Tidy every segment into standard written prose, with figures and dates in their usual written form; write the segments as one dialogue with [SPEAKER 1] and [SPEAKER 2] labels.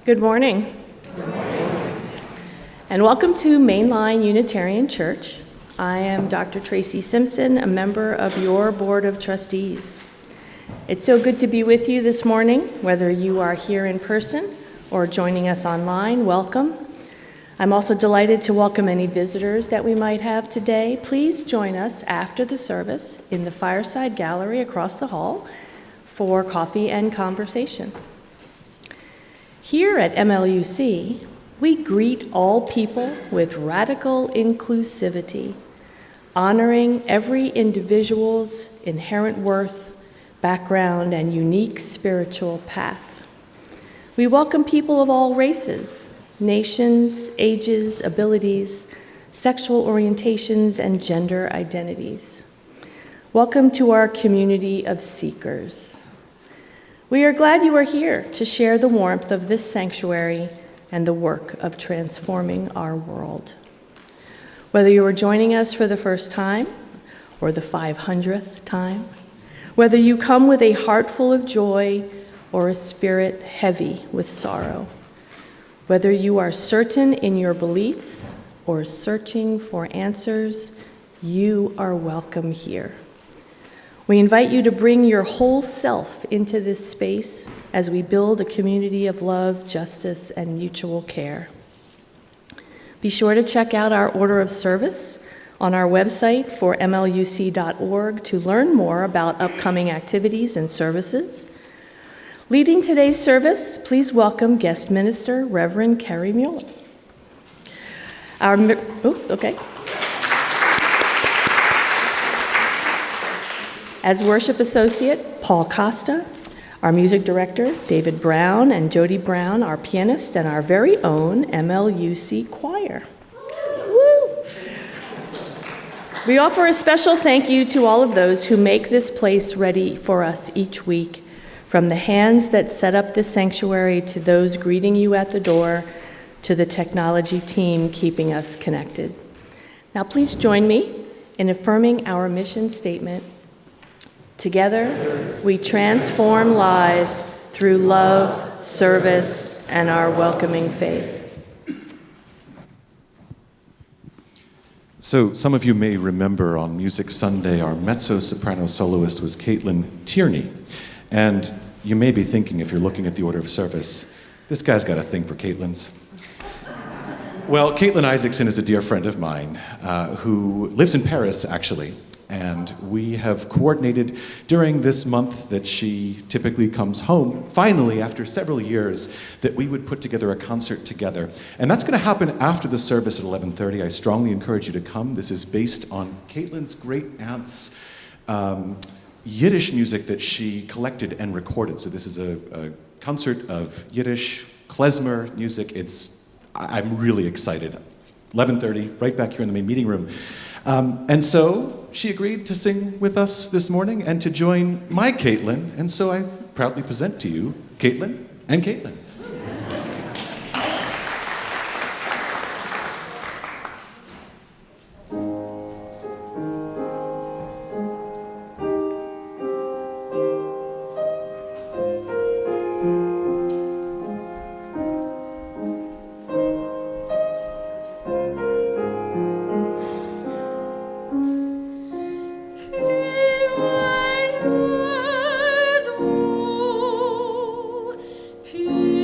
[SPEAKER 1] Good morning. And welcome to Mainline Unitarian Church. I am Dr. Tracy Simpson, a member of your Board of Trustees. It's so good to be with you this morning, whether you are here in person or joining us online. Welcome. I'm also delighted to welcome any visitors that we might have today. Please join us after the service in the Fireside Gallery across the hall for coffee and conversation. Here at MLUC, we greet all people with radical inclusivity, honoring every individual's inherent worth, background, and unique spiritual path. We welcome people of all races, nations, ages, abilities, sexual orientations, and gender identities. Welcome to our community of seekers. We are glad you are here to share the warmth of this sanctuary and the work of transforming our world. Whether you are joining us for the first time or the 500th time, whether you come with a heart full of joy or a spirit heavy with sorrow, whether you are certain in your beliefs or searching for answers, you are welcome here. We invite you to bring your whole self into this space as we build a community of love, justice, and mutual care. Be sure to check out our order of service on our website for mluc.org to learn more about upcoming activities and services. Leading today's service, please welcome guest minister, Reverend Kerry Mueller. As worship associate, Paul Costa, our music director, David Brown, and Jodie Brown, our pianist, and our very own MLUC Choir. Woo! We offer a special thank you to all of those who make this place ready for us each week, from the hands that set up this sanctuary to those greeting you at the door, to the technology team keeping us connected. Now please join me in affirming our mission statement. Together, we transform lives through love, service, and our welcoming faith.
[SPEAKER 2] So some of you may remember on Music Sunday, our mezzo-soprano soloist was Kaitlyn Tierney. And you may be thinking, if you're looking at the order of service, this guy's got a thing for Kaitlyn's. Well, Katelyn Isaacson is a dear friend of mine who lives in Paris, actually. And we have coordinated during this month that she typically comes home, finally, after several years, that we would put together a concert together. And that's going to happen after the service at 11:30. I strongly encourage you to come. This is based on Kaitlyn's great aunt's Yiddish music that she collected and recorded. So this is a concert of Yiddish, klezmer music. I'm really excited. 11:30, right back here in the main meeting room. And so she agreed to sing with us this morning and to join my Kaitlyn. And so I proudly present to you Kaitlyn and Kaitlyn.
[SPEAKER 3] Pure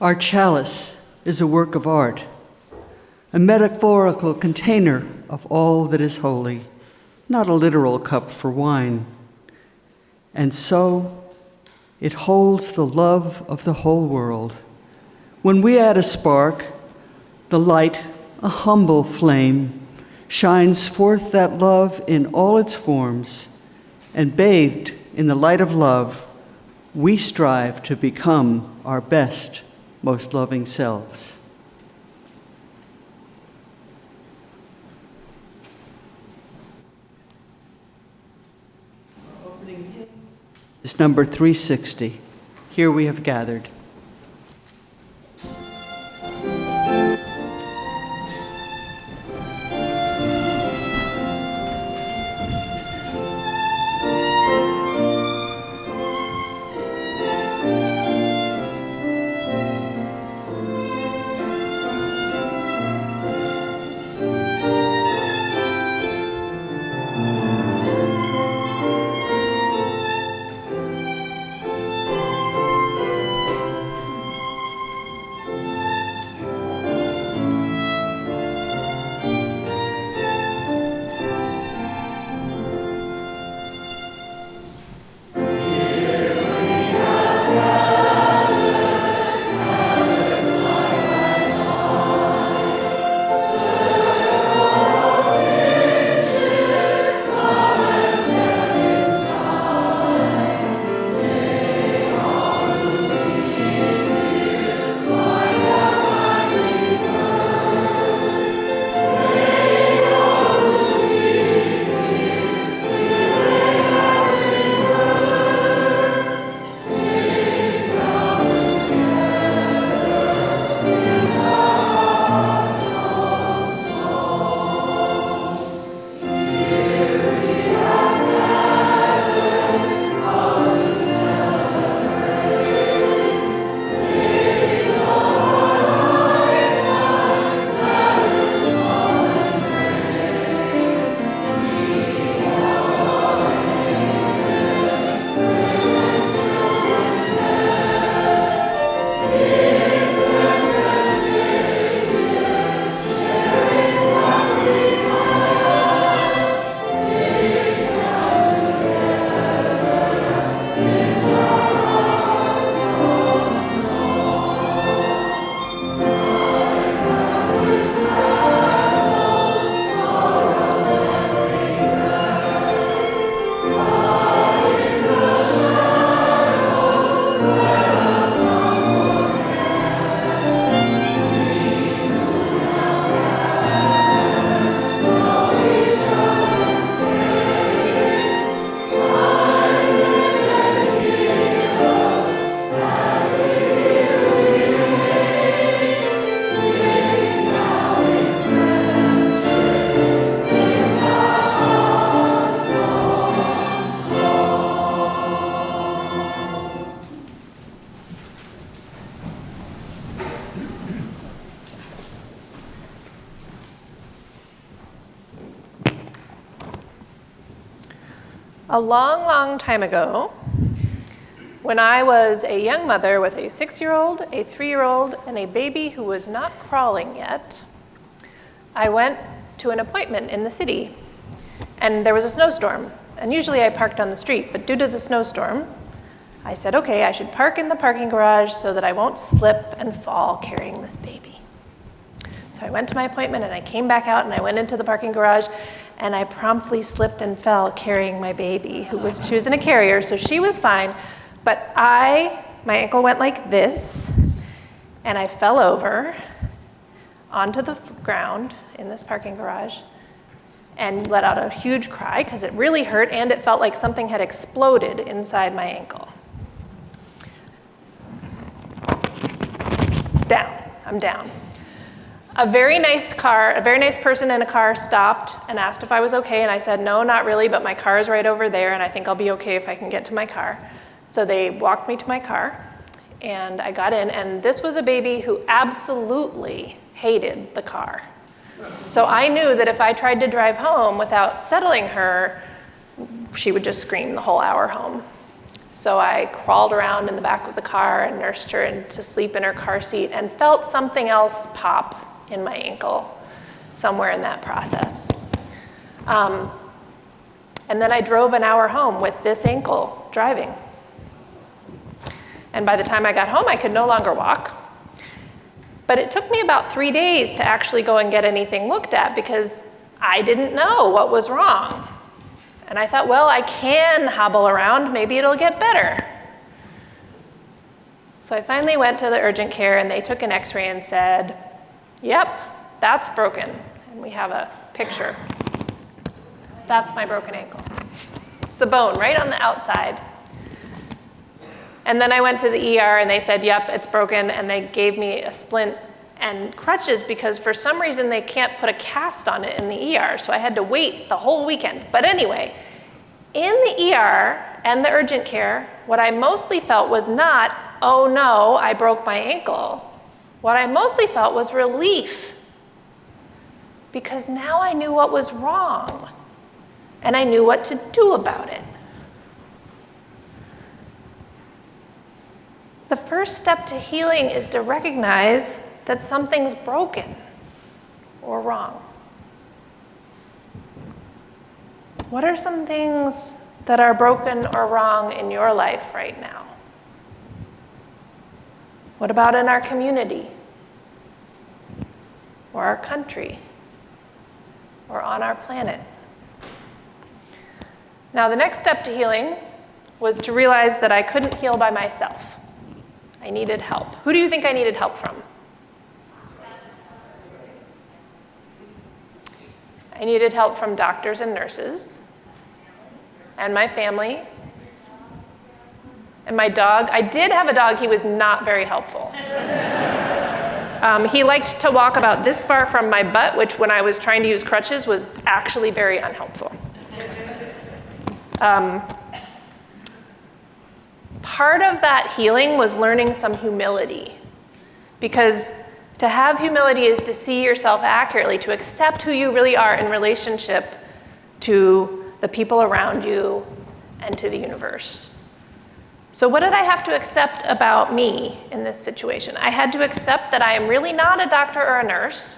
[SPEAKER 3] Our chalice is a work of art, a metaphorical container of all that is holy, not a literal cup for wine. And so, it holds the love of the whole world. When we add a spark, the light, a humble flame, shines forth that love in all its forms, and bathed in the light of love, we strive to become our best, most loving selves. Our opening hymn is number 360. Here we have gathered.
[SPEAKER 4] A long, long time ago, when I was a young mother with a 6-year-old, a 3-year-old, and a baby who was not crawling yet, I went to an appointment in the city, and there was a snowstorm. And usually I parked on the street, but due to the snowstorm, I said, okay, I should park in the parking garage so that I won't slip and fall carrying this baby. So I went to my appointment, and I came back out, and I went into the parking garage, and I promptly slipped and fell carrying my baby, she was in a carrier, so she was fine. But my ankle went like this, and I fell over onto the ground in this parking garage and let out a huge cry because it really hurt, and it felt like something had exploded inside my ankle. I'm down. A very nice person in a car stopped and asked if I was okay, and I said, no, not really, but my car is right over there, and I think I'll be okay if I can get to my car. So they walked me to my car, and I got in, and this was a baby who absolutely hated the car. So I knew that if I tried to drive home without settling her, she would just scream the whole hour home. So I crawled around in the back of the car and nursed her to sleep in her car seat and felt something else pop in my ankle somewhere in that process. And then I drove an hour home with this ankle driving. And by the time I got home, I could no longer walk. But it took me about 3 days to actually go and get anything looked at because I didn't know what was wrong. And I thought, well, I can hobble around, maybe it'll get better. So I finally went to the urgent care and they took an x-ray and said, yep, that's broken. And we have a picture. That's my broken ankle. It's the bone right on the outside. And then I went to the ER and they said, yep, it's broken. And they gave me a splint and crutches because for some reason they can't put a cast on it in the ER. So I had to wait the whole weekend. But anyway, in the ER and the urgent care, what I mostly felt was not, oh no, I broke my ankle. What I mostly felt was relief because now I knew what was wrong and I knew what to do about it. The first step to healing is to recognize that something's broken or wrong. What are some things that are broken or wrong in your life right now? What about in our community? Or our country? Or on our planet? Now, the next step to healing was to realize that I couldn't heal by myself. I needed help. Who do you think I needed help from? I needed help from doctors and nurses, and my family, and my dog. I did have a dog. He was not very helpful. He liked to walk about this far from my butt, which when I was trying to use crutches was actually very unhelpful. Part of that healing was learning some humility, because to have humility is to see yourself accurately, to accept who you really are in relationship to the people around you and to the universe. So what did I have to accept about me in this situation? I had to accept that I am really not a doctor or a nurse,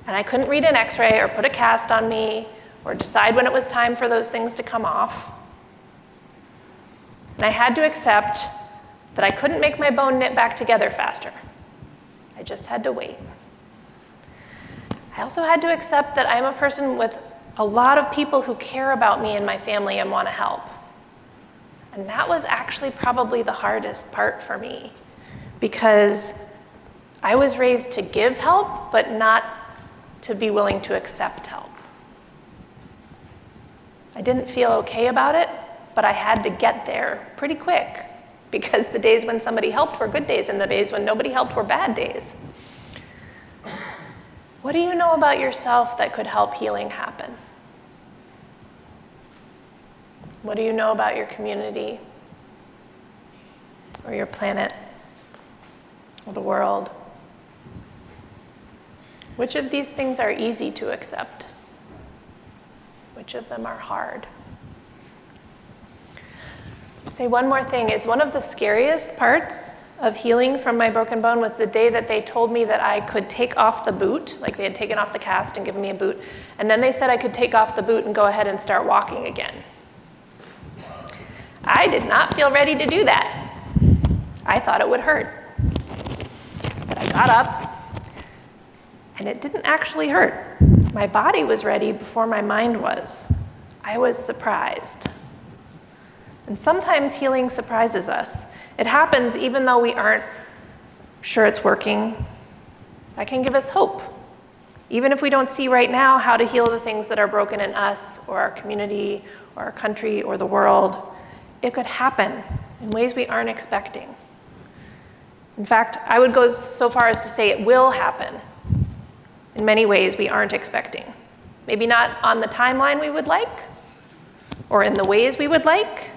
[SPEAKER 4] and I couldn't read an x-ray or put a cast on me or decide when it was time for those things to come off. And I had to accept that I couldn't make my bone knit back together faster. I just had to wait. I also had to accept that I'm a person with a lot of people who care about me and my family and want to help. And that was actually probably the hardest part for me, because I was raised to give help, but not to be willing to accept help. I didn't feel okay about it, but I had to get there pretty quick, because the days when somebody helped were good days and the days when nobody helped were bad days. What do you know about yourself that could help healing happen? What do you know about your community or your planet or the world? Which of these things are easy to accept? Which of them are hard? Say one more thing, is one of the scariest parts of healing from my broken bone was the day that they told me that I could take off the boot, like they had taken off the cast and given me a boot, and then they said I could take off the boot and go ahead and start walking again. I did not feel ready to do that. I thought it would hurt. But I got up, and it didn't actually hurt. My body was ready before my mind was. I was surprised. And sometimes healing surprises us. It happens even though we aren't sure it's working. That can give us hope. Even if we don't see right now how to heal the things that are broken in us or our community or our country or the world, it could happen in ways we aren't expecting. In fact, I would go so far as to say it will happen in many ways we aren't expecting. Maybe not on the timeline we would like or in the ways we would like,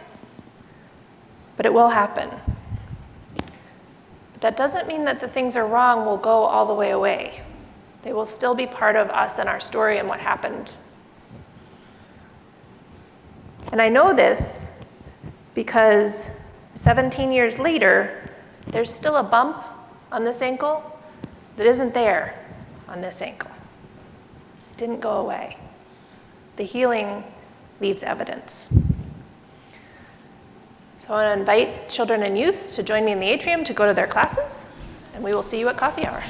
[SPEAKER 4] but it will happen. But that doesn't mean that the things are wrong will go all the way away. They will still be part of us and our story and what happened. And I know this because 17 years later, there's still a bump on this ankle that isn't there on this ankle. It didn't go away. The healing leaves evidence. So I want to invite children and youth to join me in the atrium to go to their classes, and we will see you at coffee hour.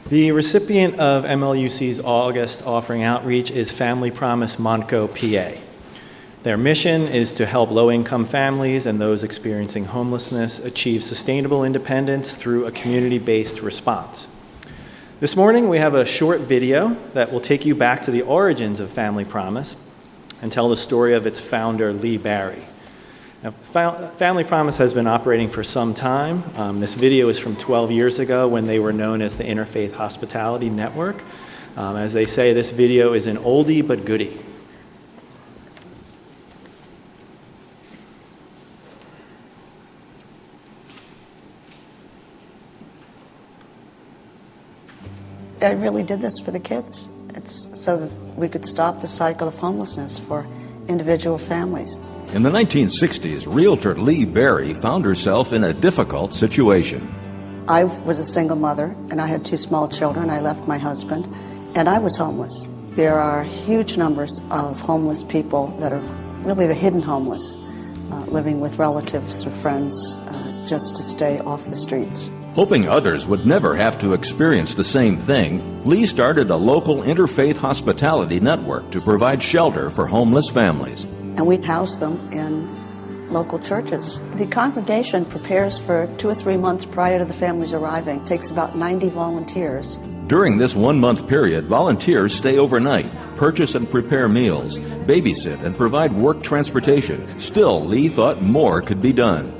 [SPEAKER 5] The recipient of MLUC's August offering outreach is Family Promise MontCo, PA. Their mission is to help low-income families and those experiencing homelessness achieve sustainable independence through a community-based response. This morning, we have a short video that will take you back to the origins of Family Promise and tell the story of its founder, Lee Barry. Now, Family Promise has been operating for some time. This video is from 12 years ago when they were known as the Interfaith Hospitality Network. As they say, this video is an oldie but goodie.
[SPEAKER 6] I really did this for the kids. It's so that we could stop the cycle of homelessness for individual families.
[SPEAKER 7] In the 1960s, realtor Lee Barry found herself in a difficult situation.
[SPEAKER 6] I was a single mother, and I had 2 small children. I left my husband, and I was homeless. There are huge numbers of homeless people that are really the hidden homeless, living with relatives or friends just to stay off the streets.
[SPEAKER 7] Hoping others would never have to experience the same thing, Lee started a local interfaith hospitality network to provide shelter for homeless families.
[SPEAKER 6] And we'd house them in local churches. The congregation prepares for 2 or 3 months prior to the families arriving. It takes about 90 volunteers.
[SPEAKER 7] During this 1-month period, volunteers stay overnight, purchase and prepare meals, babysit and provide work transportation. Still, Lee thought more could be done.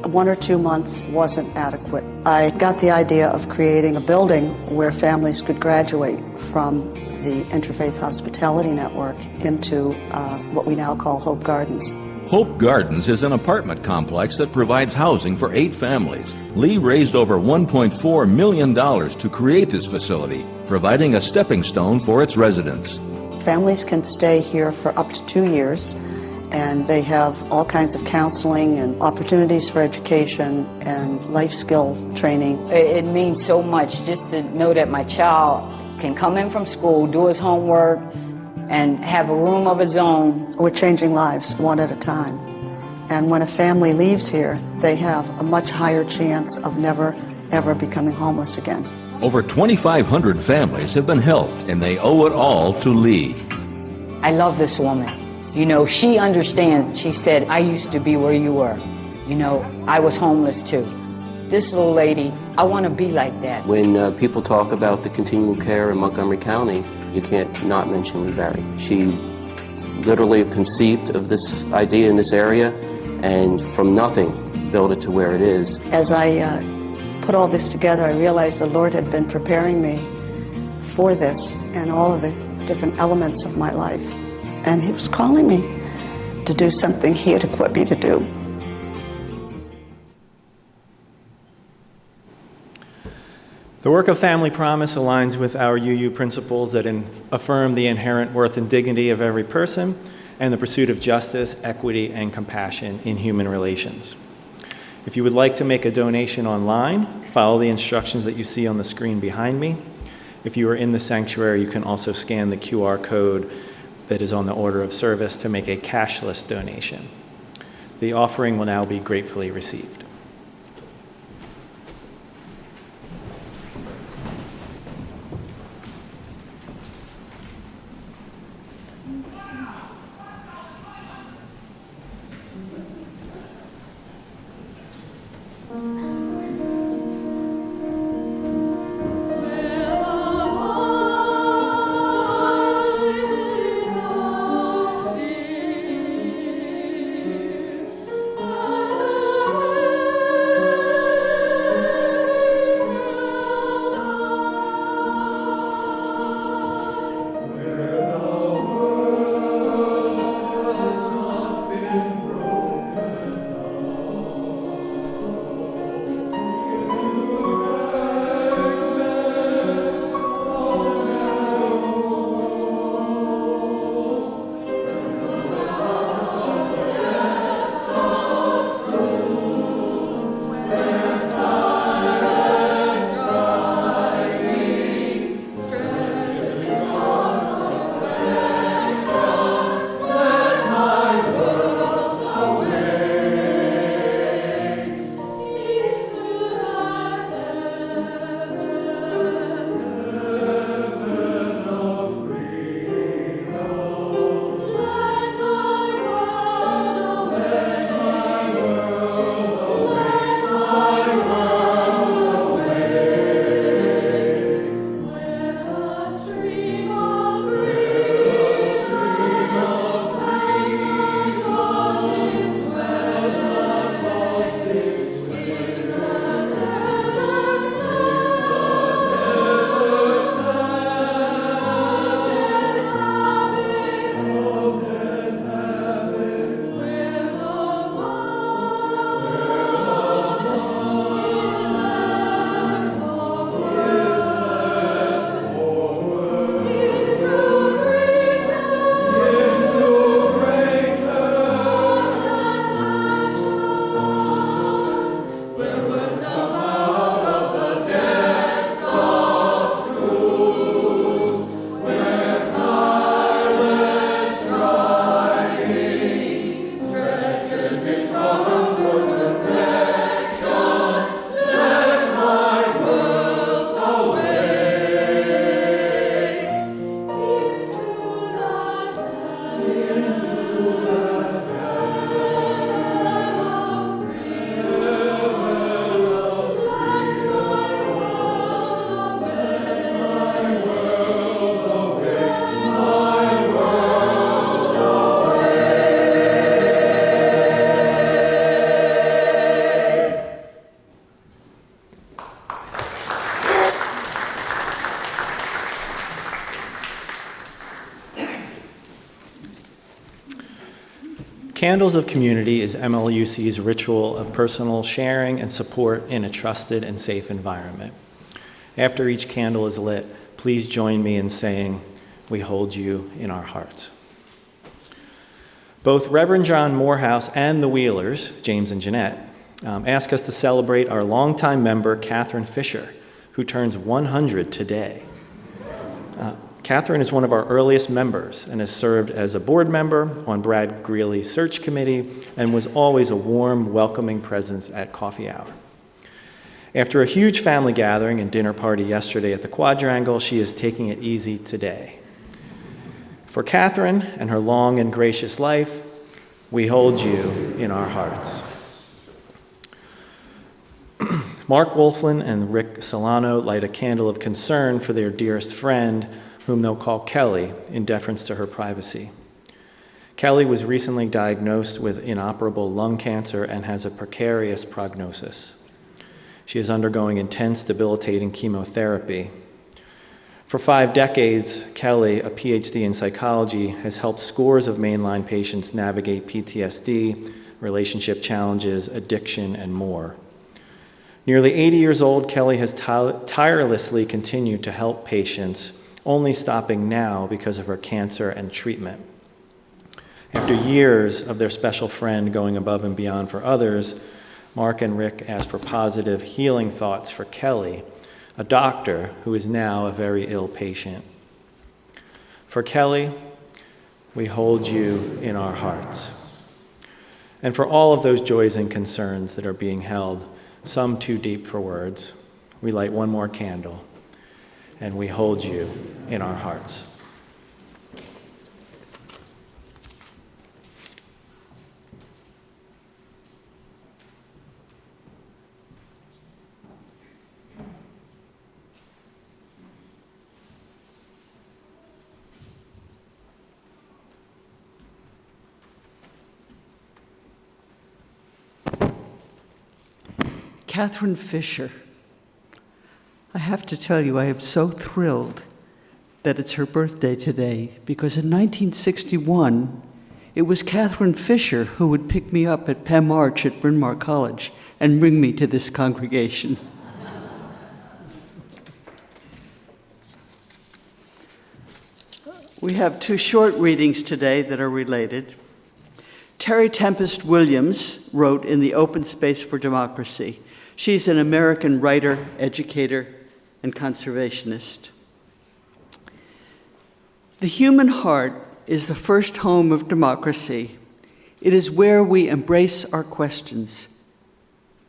[SPEAKER 6] 1 or 2 months wasn't adequate. I got the idea of creating a building where families could graduate from the Interfaith Hospitality Network into what we now call Hope Gardens.
[SPEAKER 7] Hope Gardens is an apartment complex that provides housing for 8 families. Lee raised over $1.4 million to create this facility, providing a stepping stone for its residents.
[SPEAKER 6] Families can stay here for up to 2 years, and they have all kinds of counseling and opportunities for education and life skill training.
[SPEAKER 8] It means so much just to know that my child can come in from school, do his homework, and have a room of his own.
[SPEAKER 6] We're changing lives one at a time. And when a family leaves here, they have a much higher chance of never, ever becoming homeless again.
[SPEAKER 7] Over 2,500 families have been helped, and they owe it all to Lee.
[SPEAKER 8] I love this woman. You know, she understands. She said, I used to be where you were. You know, I was homeless too. This little lady, I want to be like that.
[SPEAKER 9] When people talk about the continual care in Montgomery County, you can't not mention Lee Barry. She literally conceived of this idea in this area, and from nothing built it to where it is.
[SPEAKER 6] As I put all this together, I realized the Lord had been preparing me for this and all of the different elements of my life. And He was calling me to do something He had equipped me to do.
[SPEAKER 5] The work of Family Promise aligns with our UU principles that affirm the inherent worth and dignity of every person and the pursuit of justice, equity, and compassion in human relations. If you would like to make a donation online, follow the instructions that you see on the screen behind me. If you are in the sanctuary, you can also scan the QR code that is on the order of service to make a cashless donation. The offering will now be gratefully received. Candles of Community is MLUC's ritual of personal sharing and support in a trusted and safe environment. After each candle is lit, please join me in saying, "We hold you in our hearts." Both Reverend John Morehouse and the Wheelers, James and Jeanette, ask us to celebrate our longtime member, Catherine Fisher, who turns 100 today. Catherine is one of our earliest members and has served as a board member on Brad Greeley's search committee and was always a warm, welcoming presence at coffee hour. After a huge family gathering and dinner party yesterday at the Quadrangle, she is taking it easy today. For Catherine and her long and gracious life, we hold you in our hearts. Mark Wolflin and Rick Solano light a candle of concern for their dearest friend, whom they'll call Kelly, in deference to her privacy. Kelly was recently diagnosed with inoperable lung cancer and has a precarious prognosis. She is undergoing intense, debilitating chemotherapy. For 5 decades, Kelly, a PhD in psychology, has helped scores of mainline patients navigate PTSD, relationship challenges, addiction, and more. Nearly 80 years old, Kelly has tirelessly continued to help patients, only stopping now because of her cancer and treatment. After years of their special friend going above and beyond for others, Mark and Rick asked for positive healing thoughts for Kelly, a doctor who is now a very ill patient. For Kelly, we hold you in our hearts. And for all of those joys and concerns that are being held, some too deep for words, we light one more candle, and we hold you in our hearts.
[SPEAKER 3] Catherine Fisher. I have to tell you, I am so thrilled that it's her birthday today, because in 1961, it was Catherine Fisher who would pick me up at Penn Arch at Bryn Mawr College and bring me to this congregation. We have 2 short readings today that are related. Terry Tempest Williams wrote in The Open Space for Democracy. She's an American writer, educator, and conservationist. The human heart is the first home of democracy. It is where we embrace our questions.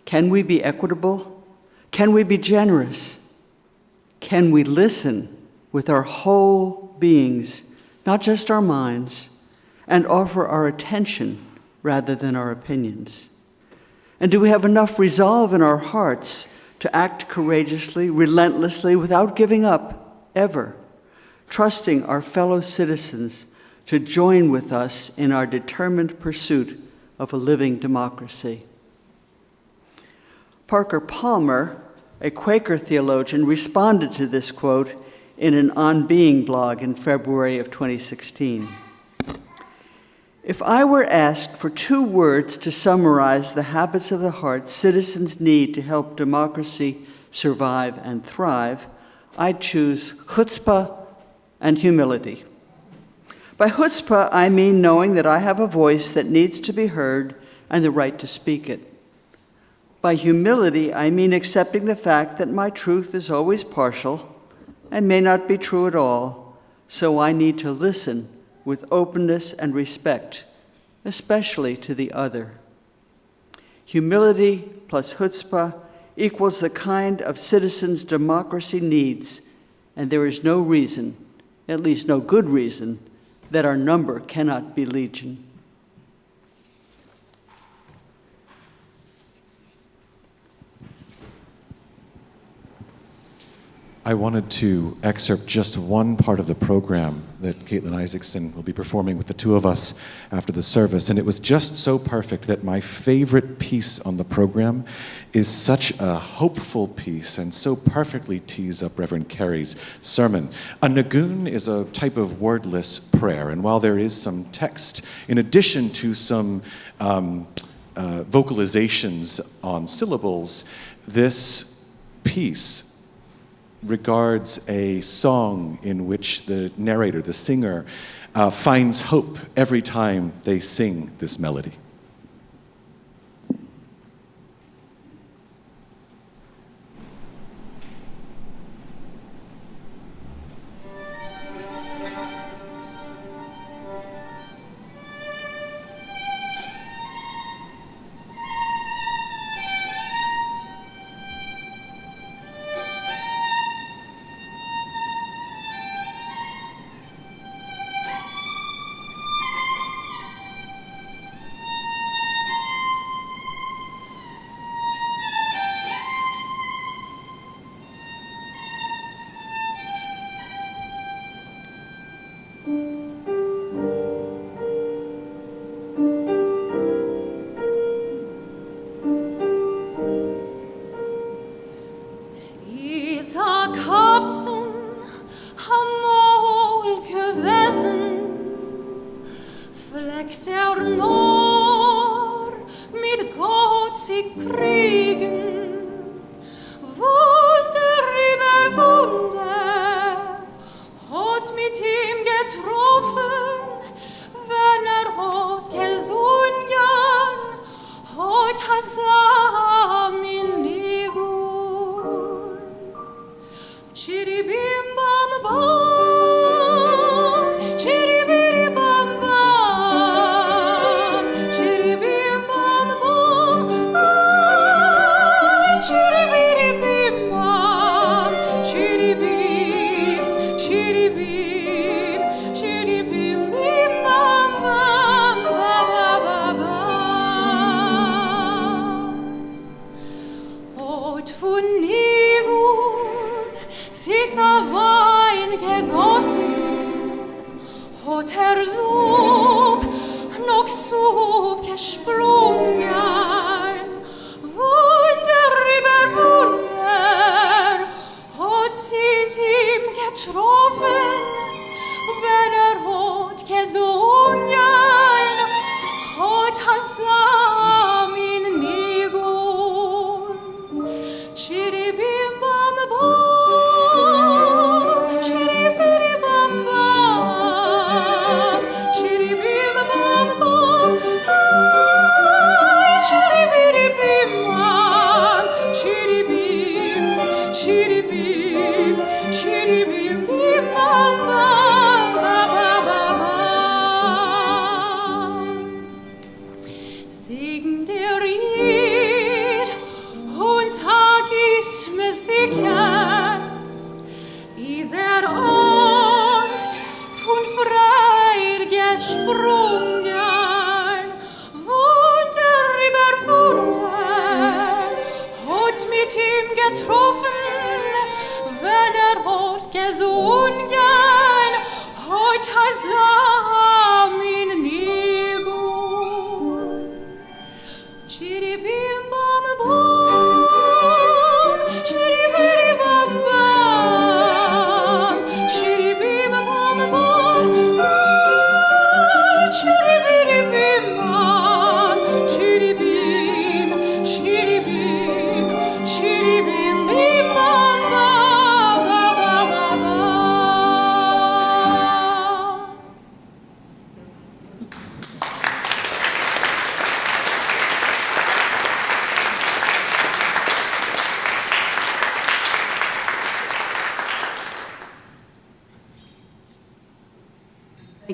[SPEAKER 3] Can we be equitable? Can we be generous? Can we listen with our whole beings, not just our minds, and offer our attention rather than our opinions? And do we have enough resolve in our hearts to act courageously, relentlessly, without giving up, ever, trusting our fellow citizens to join with us in our determined pursuit of a living democracy? Parker Palmer, a Quaker theologian, responded to this quote in an On Being blog in February of 2016. If I were asked for 2 words to summarize the habits of the heart citizens need to help democracy survive and thrive, I'd choose chutzpah and humility. By chutzpah, I mean knowing that I have a voice that needs to be heard and the right to speak it. By humility, I mean accepting the fact that my truth is always partial and may not be true at all, so I need to listen with openness and respect, especially to the other. Humility plus chutzpah equals the kind of citizens democracy needs, and there is no reason, at least no good reason, that our number cannot be legion.
[SPEAKER 2] I wanted to excerpt just one part of the program that Katelyn Isaacson will be performing with the two of us after the service, and it was just so perfect that my favorite piece on the program is such a hopeful piece and so perfectly tees up Reverend Kerry's sermon. A nagun is a type of wordless prayer, and while there is some text, in addition to some vocalizations on syllables, this piece regards a song in which the narrator, the singer, finds hope every time they sing this melody.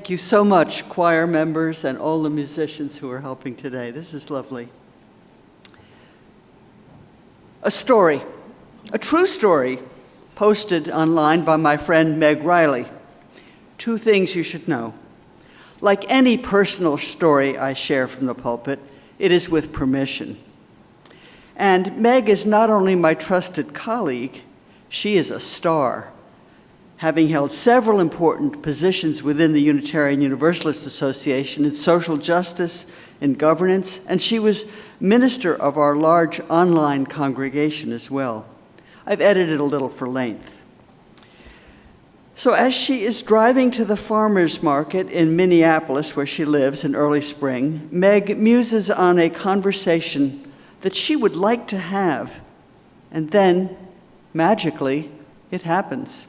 [SPEAKER 3] Thank you so much, choir members and all the musicians who are helping today. This is lovely. A story, a true story, posted online by my friend Meg Riley. 2 things you should know. Like any personal story I share from the pulpit, it is with permission. And Meg is not only my trusted colleague, she is a star. having held several important positions within the Unitarian Universalist Association in social justice and governance, and she was minister of our large online congregation as well. I've edited a little for length. So as she is driving to the farmers market in Minneapolis, where she lives, in early spring, Meg muses on a conversation that she would like to have, and then, magically, it happens.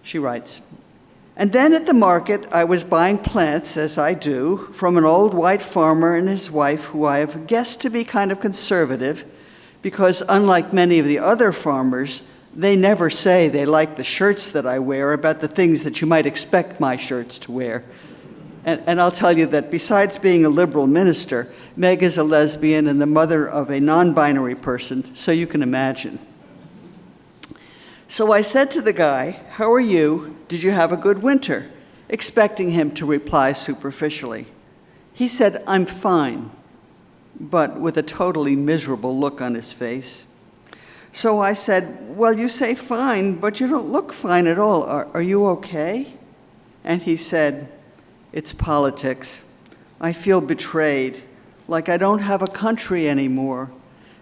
[SPEAKER 3] She writes, "And then at the market, I was buying plants, as I do, from an old white farmer and his wife, who I have guessed to be kind of conservative, because unlike many of the other farmers, they never say they like the shirts that I wear about the things that you might expect my shirts to wear." And I'll tell you that besides being a liberal minister, Meg is a lesbian and the mother of a non-binary person, so you can imagine. So I said to the guy, "How are you? Did you have a good winter?" expecting him to reply superficially. He said, "I'm fine," but with a totally miserable look on his face. So I said, "Well, you say fine, but you don't look fine at all. Are you okay?" And he said, "It's politics. I feel betrayed, like I don't have a country anymore."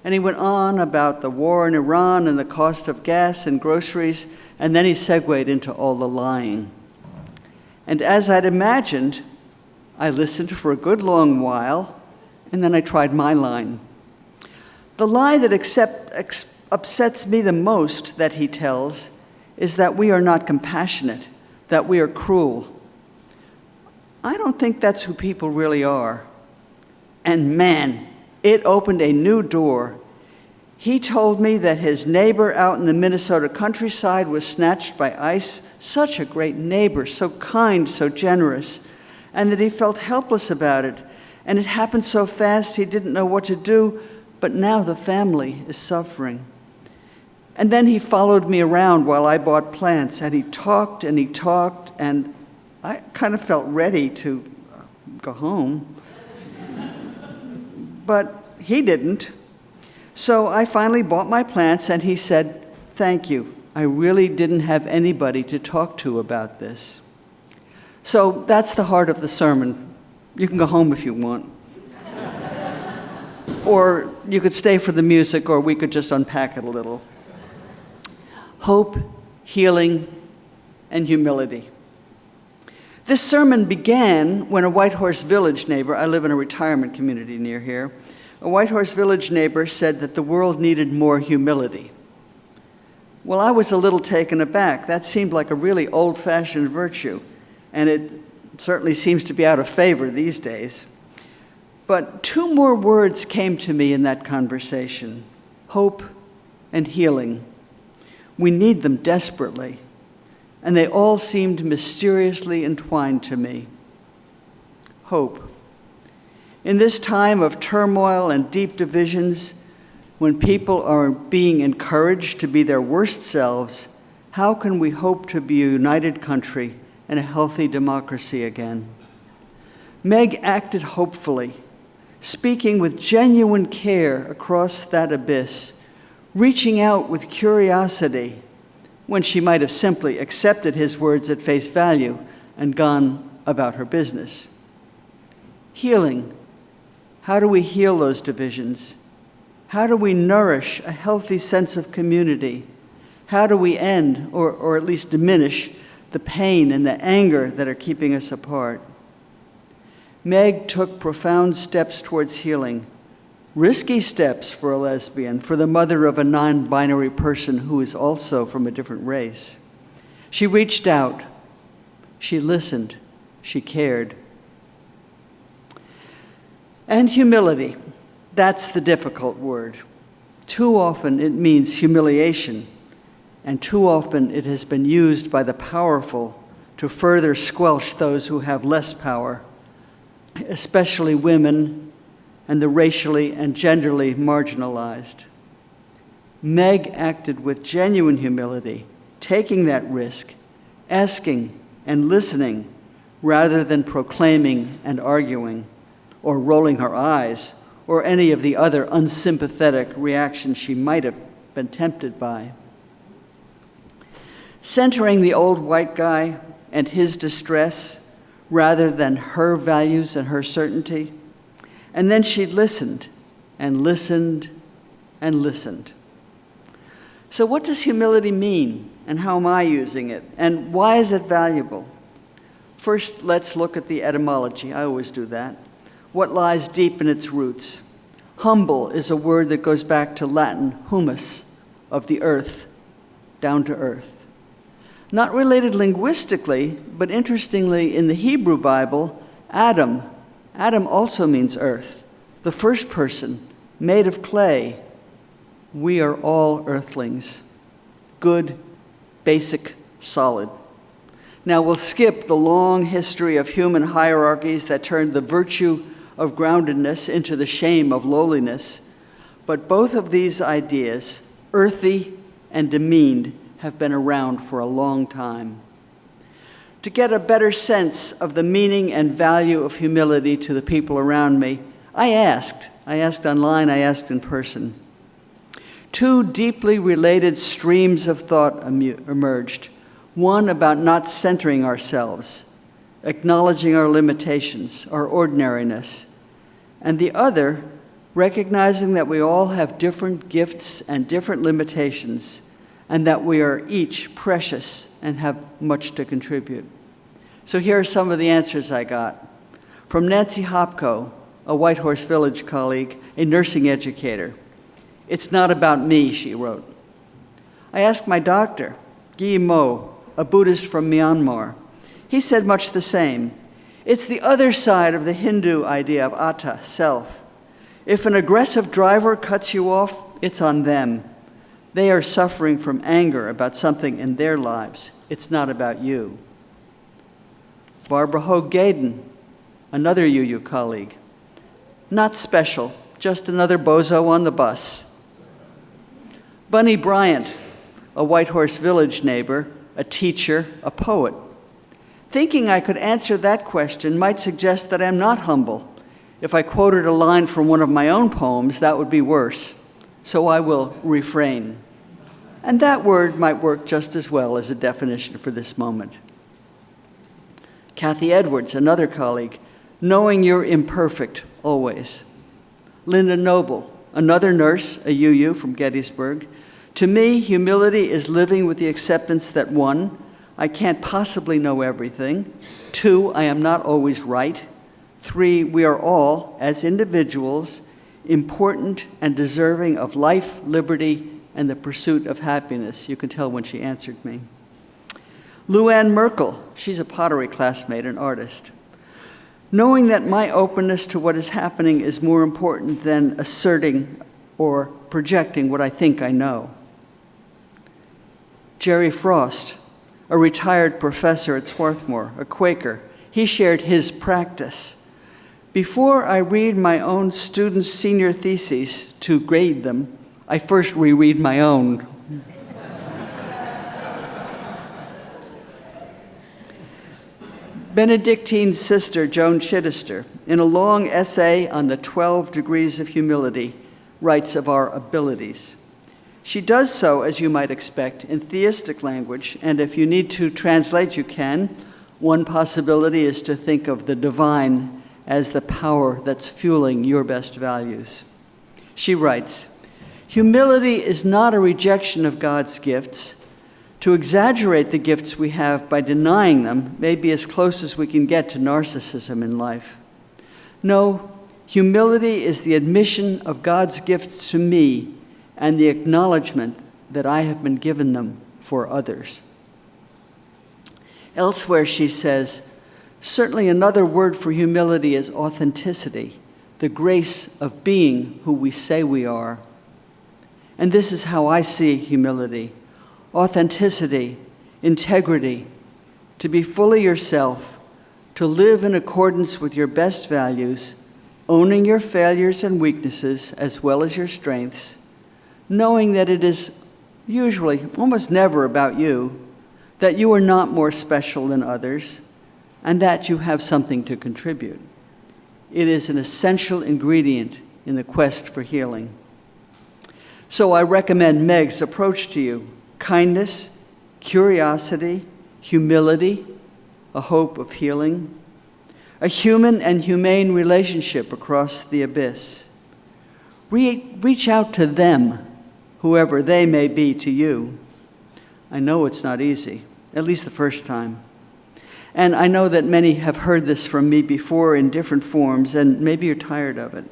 [SPEAKER 3] And he went on about the war in Iran and the cost of gas and groceries, and then he segued into all the lying. And as I'd imagined, I listened for a good long while, and then I tried my line. The lie that upsets me the most, that he tells, is that we are not compassionate, that we are cruel. I don't think that's who people really are. And man, it opened a new door. He told me that his neighbor out in the Minnesota countryside was snatched by ICE, such a great neighbor, so kind, so generous, and that he felt helpless about it. And it happened so fast he didn't know what to do, but now the family is suffering. And then he followed me around while I bought plants, and he talked, and I kind of felt ready to go home. But he didn't. So I finally bought my plants, and he said, "Thank you. I really didn't have anybody to talk to about this." So that's the heart of the sermon. You can go home if you want. Or you could stay for the music, or we could just unpack it a little. Hope, healing, and humility. This sermon began when a Whitehorse Village neighbor, I live in a retirement community near here, a Whitehorse Village neighbor said that the world needed more humility. Well, I was a little taken aback. That seemed like a really old-fashioned virtue, and it certainly seems to be out of favor these days. But two more words came to me in that conversation: hope and healing. We need them desperately, and they all seemed mysteriously entwined to me. Hope. In this time of turmoil and deep divisions, when people are being encouraged to be their worst selves, how can we hope to be a united country and a healthy democracy again? Meg acted hopefully, speaking with genuine care across that abyss, reaching out with curiosity when she might have simply accepted his words at face value and gone about her business. Healing. How do we heal those divisions? How do we nourish a healthy sense of community? How do we end, or at least diminish, the pain and the anger that are keeping us apart? Meg took profound steps towards healing, risky steps for a lesbian, for the mother of a non-binary person who is also from a different race. She reached out, she listened, she cared. And humility, that's the difficult word. Too often it means humiliation, and too often it has been used by the powerful to further squelch those who have less power, especially women and the racially and genderly marginalized. Meg acted with genuine humility, taking that risk, asking and listening, rather than proclaiming and arguing, or rolling her eyes, or any of the other unsympathetic reactions she might have been tempted by. centering the old white guy and his distress rather than her values and her certainty. And then she listened and listened and listened. So what does humility mean, and how am I using it, and why is it valuable? First, let's look at the etymology. I always do that. What lies deep in its roots? Humble is a word that goes back to Latin humus, of the earth, down to earth. Not related linguistically, but interestingly, in the Hebrew Bible, Adam also means earth, the first person, made of clay. We are all earthlings, good, basic, solid. Now we'll skip the long history of human hierarchies that turned the virtue of groundedness into the shame of lowliness, but both of these ideas, earthy and demeaned, have been around for a long time. To get a better sense of the meaning and value of humility to the people around me, I asked online, I asked in person. Two deeply related streams of thought emerged. One about not centering ourselves, acknowledging our limitations, our ordinariness, and the other, recognizing that we all have different gifts and different limitations, and that we are each precious and have much to contribute. So here are some of the answers I got. From Nancy Hopko, a Whitehorse Village colleague, a nursing educator. "It's not about me," she wrote. I asked my doctor, Guy Mo, a Buddhist from Myanmar. He said much the same. It's the other side of the Hindu idea of atta, self. If an aggressive driver cuts you off, it's on them. They are suffering from anger about something in their lives. It's not about you. Barbara Hogue Gaydon, another UU colleague. Not special, just another bozo on the bus. Bunny Bryant, a Whitehorse Village neighbor, a teacher, a poet. Thinking I could answer that question might suggest that I'm not humble. If I quoted a line from one of my own poems, that would be worse. So I will refrain. And that word might work just as well as a definition for this moment. Kathy Edwards, another colleague, knowing you're imperfect always. Linda Noble, another nurse, a UU from Gettysburg. To me, humility is living with the acceptance that 1, I can't possibly know everything. 2, I am not always right. 3, we are all, as individuals, important and deserving of life, liberty, and the pursuit of happiness. You can tell when she answered me. Luann Merkel, she's a pottery classmate, an artist. Knowing that my openness to what is happening is more important than asserting or projecting what I think I know. Jerry Frost, a retired professor at Swarthmore, a Quaker, he shared his practice. Before I read my own students' senior theses to grade them, I first reread my own. Benedictine sister Joan Chittister, in a long essay on the 12 degrees of humility, writes of our abilities. She does so, as you might expect, in theistic language, and if you need to translate, you can. One possibility is to think of the divine as the power that's fueling your best values. She writes, humility is not a rejection of God's gifts. To exaggerate the gifts we have by denying them may be as close as we can get to narcissism in life. No, humility is the admission of God's gifts to me and the acknowledgement that I have been given them for others. Elsewhere she says, certainly another word for humility is authenticity, the grace of being who we say we are. And this is how I see humility. Authenticity, integrity, to be fully yourself, to live in accordance with your best values, owning your failures and weaknesses as well as your strengths, knowing that it is usually, almost never about you, that you are not more special than others, and that you have something to contribute. It is an essential ingredient in the quest for healing. So I recommend Meg's approach to you. Kindness, curiosity, humility, a hope of healing, a human and humane relationship across the abyss. Reach out to them, whoever they may be to you. I know it's not easy, at least the first time. And I know that many have heard this from me before in different forms, and maybe you're tired of it.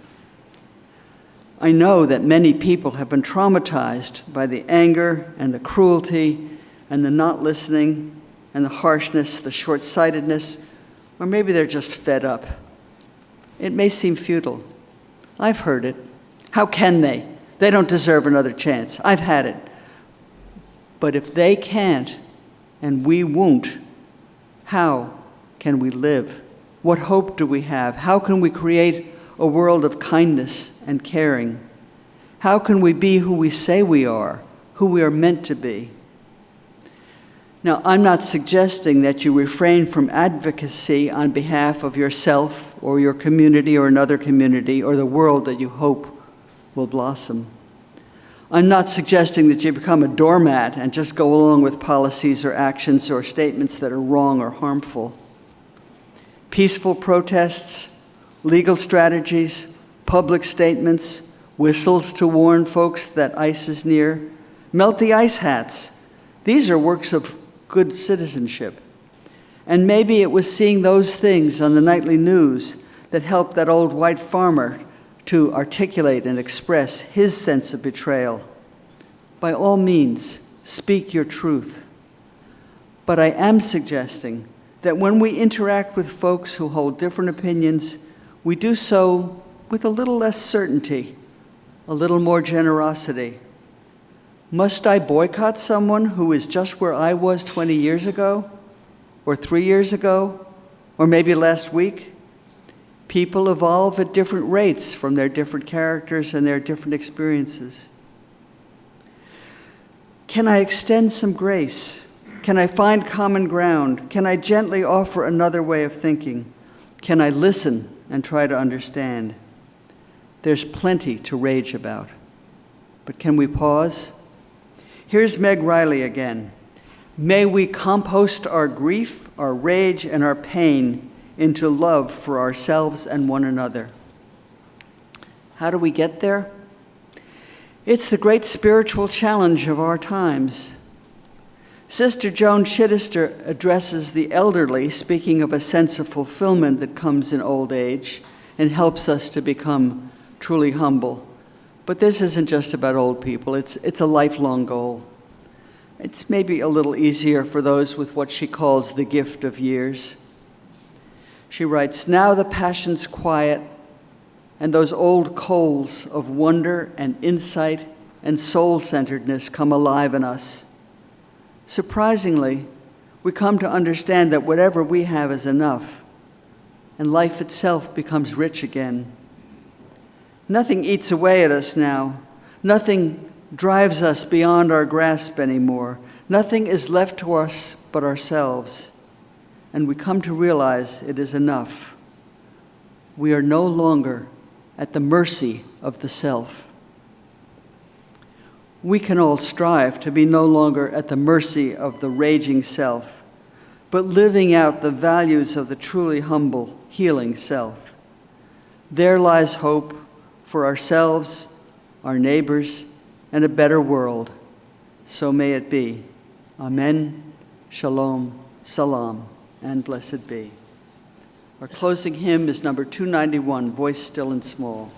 [SPEAKER 3] I know that many people have been traumatized by the anger and the cruelty and the not listening and the harshness, the short-sightedness, or maybe they're just fed up. It may seem futile. I've heard it. How can they? They don't deserve another chance. I've had it. But if they can't, and we won't, how can we live? What hope do we have? How can we create a world of kindness and caring? How can we be who we say we are, who we are meant to be? Now, I'm not suggesting that you refrain from advocacy on behalf of yourself or your community or another community or the world that you hope will blossom. I'm not suggesting that you become a doormat and just go along with policies or actions or statements that are wrong or harmful. Peaceful protests, legal strategies, public statements, whistles to warn folks that ice is near, melt the ice hats. These are works of good citizenship. And maybe it was seeing those things on the nightly news that helped that old white farmer to articulate and express his sense of betrayal. By all means, speak your truth. But I am suggesting that when we interact with folks who hold different opinions, we do so with a little less certainty, a little more generosity. Must I boycott someone who is just where I was 20 years ago, or 3 years ago, or maybe last week? People evolve at different rates from their different characters and their different experiences. Can I extend some grace? Can I find common ground? Can I gently offer another way of thinking? Can I listen and try to understand? There's plenty to rage about. But can we pause? Here's Meg Riley again. May we compost our grief, our rage, and our pain into love for ourselves and one another. How do we get there? It's the great spiritual challenge of our times. Sister Joan Chittister addresses the elderly, speaking of a sense of fulfillment that comes in old age and helps us to become truly humble. But this isn't just about old people, it's a lifelong goal. It's maybe a little easier for those with what she calls the gift of years. She writes, now the passions quiet, and those old coals of wonder and insight and soul-centeredness come alive in us. Surprisingly, we come to understand that whatever we have is enough, and life itself becomes rich again. Nothing eats away at us now. Nothing drives us beyond our grasp anymore. Nothing is left to us but ourselves. And we come to realize it is enough. We are no longer at the mercy of the self. We can all strive to be no longer at the mercy of the raging self, but living out the values of the truly humble, healing self. There lies hope for ourselves, our neighbors, and a better world. So may it be. Amen, shalom, salam, and blessed be. Our closing hymn is number 291, Voice Still and Small.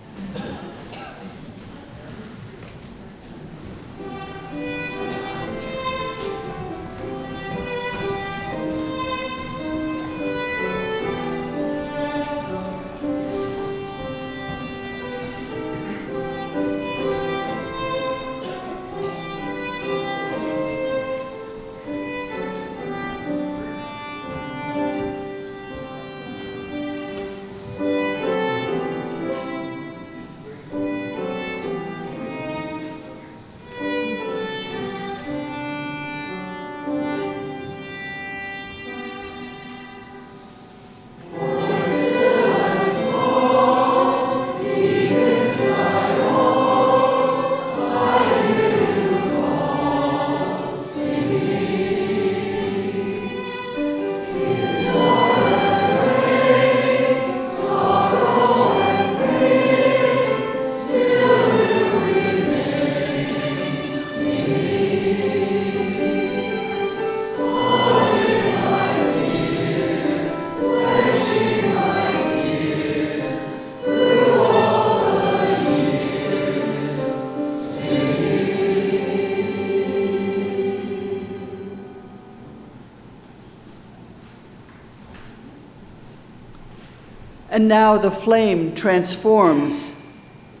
[SPEAKER 3] And now the flame transforms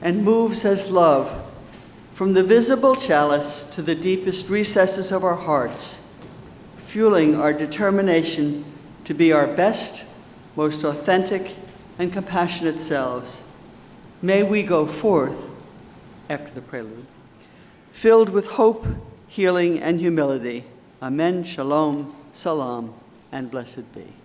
[SPEAKER 3] and moves as love from the visible chalice to the deepest recesses of our hearts, fueling our determination to be our best, most authentic, and compassionate selves. May we go forth, after the prelude, filled with hope, healing, and humility. Amen, shalom, salam, and blessed be.